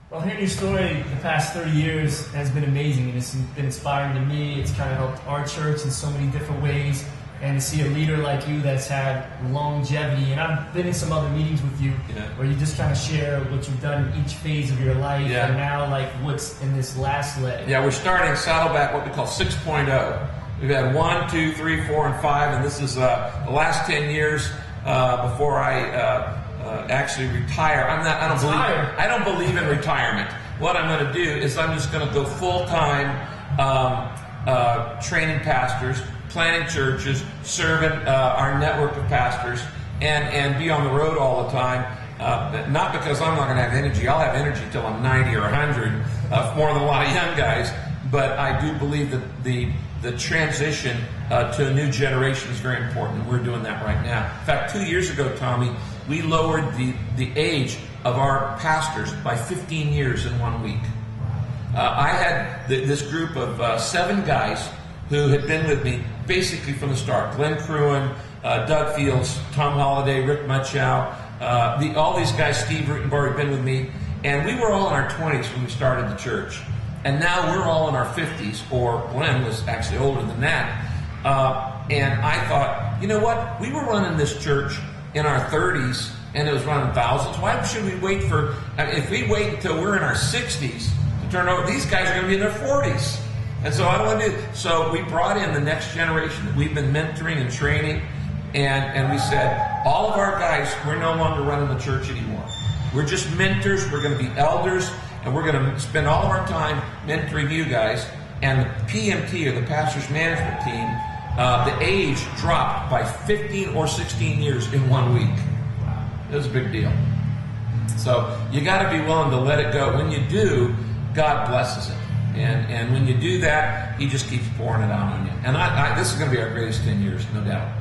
Well, hearing your story the past 30 years has been amazing, and it's been inspiring to me. It's kind of helped our church in so many different ways. And to see a leader like you that's had longevity, and I've been in some other meetings with you where you just kind of share what you've done in each phase of your life, and now like what's in this last leg. Yeah, we're starting Saddleback, what we call 6.0. We've had 1, 2, 3, 4, and 5, and this is the last 10 years before I actually retire. I don't believe in retirement. What I'm going to do is I'm just going to go full-time training pastors, planting churches, serving our network of pastors, and be on the road all the time. Not because I'm not going to have energy. I'll have energy till I'm 90 or 100, more than a lot of young guys. But I do believe that the transition to a new generation is very important, and we're doing that right now. In fact, 2 years ago, Tommy, we lowered the age of our pastors by 15 years in 1 week. I had this group of 7 guys who had been with me basically from the start. Glenn Cruin, Doug Fields, Tom Holliday, Rick Muchow, all these guys, Steve Rutenbar had been with me, and we were all in our 20s when we started the church. And now we're all in our 50s, or Glenn was actually older than that. And I thought, you know what? We were running this church in our 30s, and it was running thousands. Why should we wait if we wait until we're in our 60s to turn over, these guys are going to be in their 40s. And so I don't want to do. So we brought in the next generation that we've been mentoring and training, and we said, all of our guys, we're no longer running the church anymore. We're just mentors. We're going to be elders, and we're going to spend all of our time mentoring you guys. And the PMT, or the Pastors Management Team, the age dropped by 15 or 16 years in 1 week. It was a big deal. So you got to be willing to let it go. When you do, God blesses it. And when you do that, He just keeps pouring it out on you. And this is going to be our greatest 10 years, no doubt.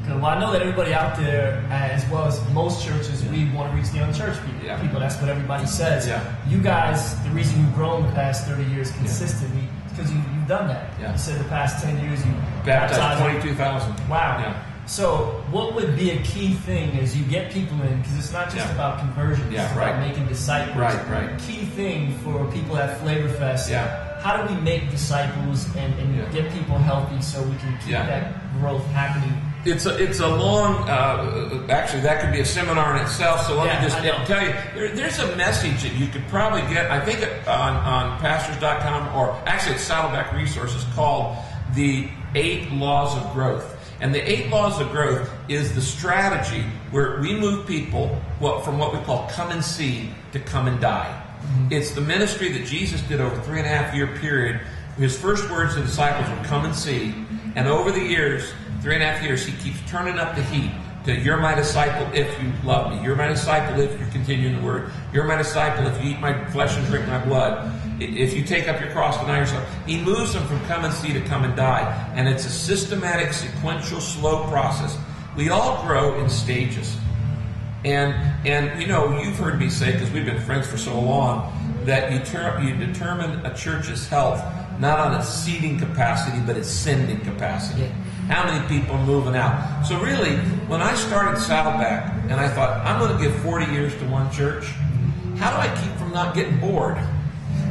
Well, I know that everybody out there, as well as most churches, we want to reach the unchurched people. That's what everybody says. You guys, the reason you've grown the past 30 years consistently, because you've done that. You said the past 10 years you baptized 22,000. Wow. So what would be a key thing as you get people in, because it's not just about conversion, it's about making disciples. Right. Key thing for people at Flavor Fest, how do we make disciples and get people healthy so we can keep that growth happening? It's a long, actually that could be a seminar in itself, so let me just tell you, there's a message that you could probably get, I think on pastors.com, or actually it's Saddleback Resources, called the 8 Laws of Growth. And the 8 Laws of Growth is the strategy where we move people from what we call come and see to come and die. It's the ministry that Jesus did over a 3.5-year period. His first words to the disciples were come and see. And over the years, 3.5 years, He keeps turning up the heat to you're my disciple if you love me. You're my disciple if you continue in the Word. You're my disciple if you eat my flesh and drink my blood. If you take up your cross and deny yourself. He moves them from come and see to come and die. And it's a systematic, sequential, slow process. We all grow in stages. And you know, you've heard me say, because we've been friends for so long, that you determine a church's health not on its seating capacity, but its sending capacity. How many people are moving out? So really, when I started Saddleback, and I thought, I'm going to give 40 years to one church, how do I keep from not getting bored?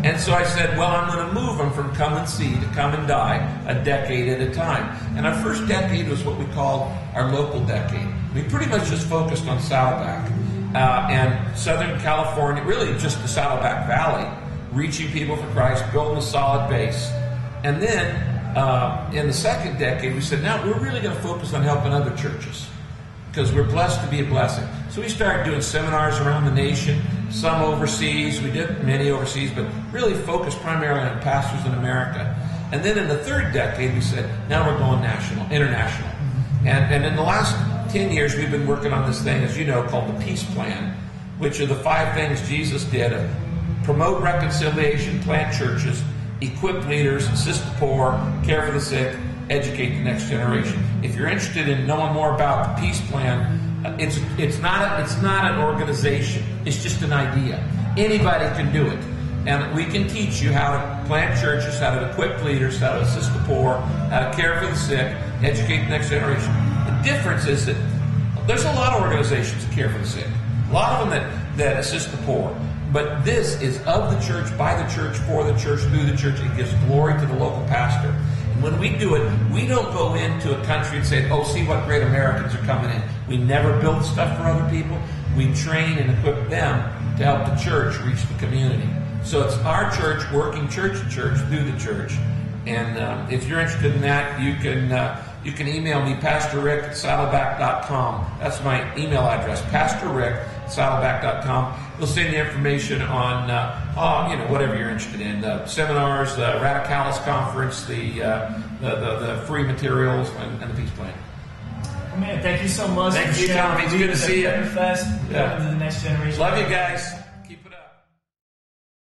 And so I said, well, I'm going to move them from come and see to come and die, a decade at a time. And our first decade was what we called our local decade. We pretty much just focused on Saddleback and Southern California, really just the Saddleback Valley, reaching people for Christ, building a solid base. And then in the second decade, we said, now we're really going to focus on helping other churches because we're blessed to be a blessing. So we started doing seminars around the nation, some overseas. We did many overseas, but really focused primarily on pastors in America. And then in the third decade, we said, now we're going international. And in the last 10 years, we've been working on this thing, as you know, called the Peace Plan, which are the 5 things Jesus did: promote reconciliation, plant churches, equip leaders, assist the poor, care for the sick, educate the next generation. If you're interested in knowing more about the Peace Plan, it's not an organization. It's just an idea. Anybody can do it. And we can teach you how to plant churches, how to equip leaders, how to assist the poor, how to care for the sick, educate the next generation. The difference is that there's a lot of organizations that care for the sick, a lot of them that assist the poor. But this is of the church, by the church, for the church, through the church. It gives glory to the local pastor. And when we do it, we don't go into a country and say, oh, see what great Americans are coming in. We never build stuff for other people. We train and equip them to help the church reach the community. So it's our church working church to church through the church. And if you're interested in that, you can email me, PastorRick@Saddleback.com. That's my email address, PastorRick@Saddleback.com. We'll send you information on whatever you're interested in, the seminars, the Radicalis conference, the free materials, and the peace plan. Man, thank you so much. Thank you, Tommy. It's good to see you. Fast, to the next generation. Love you guys.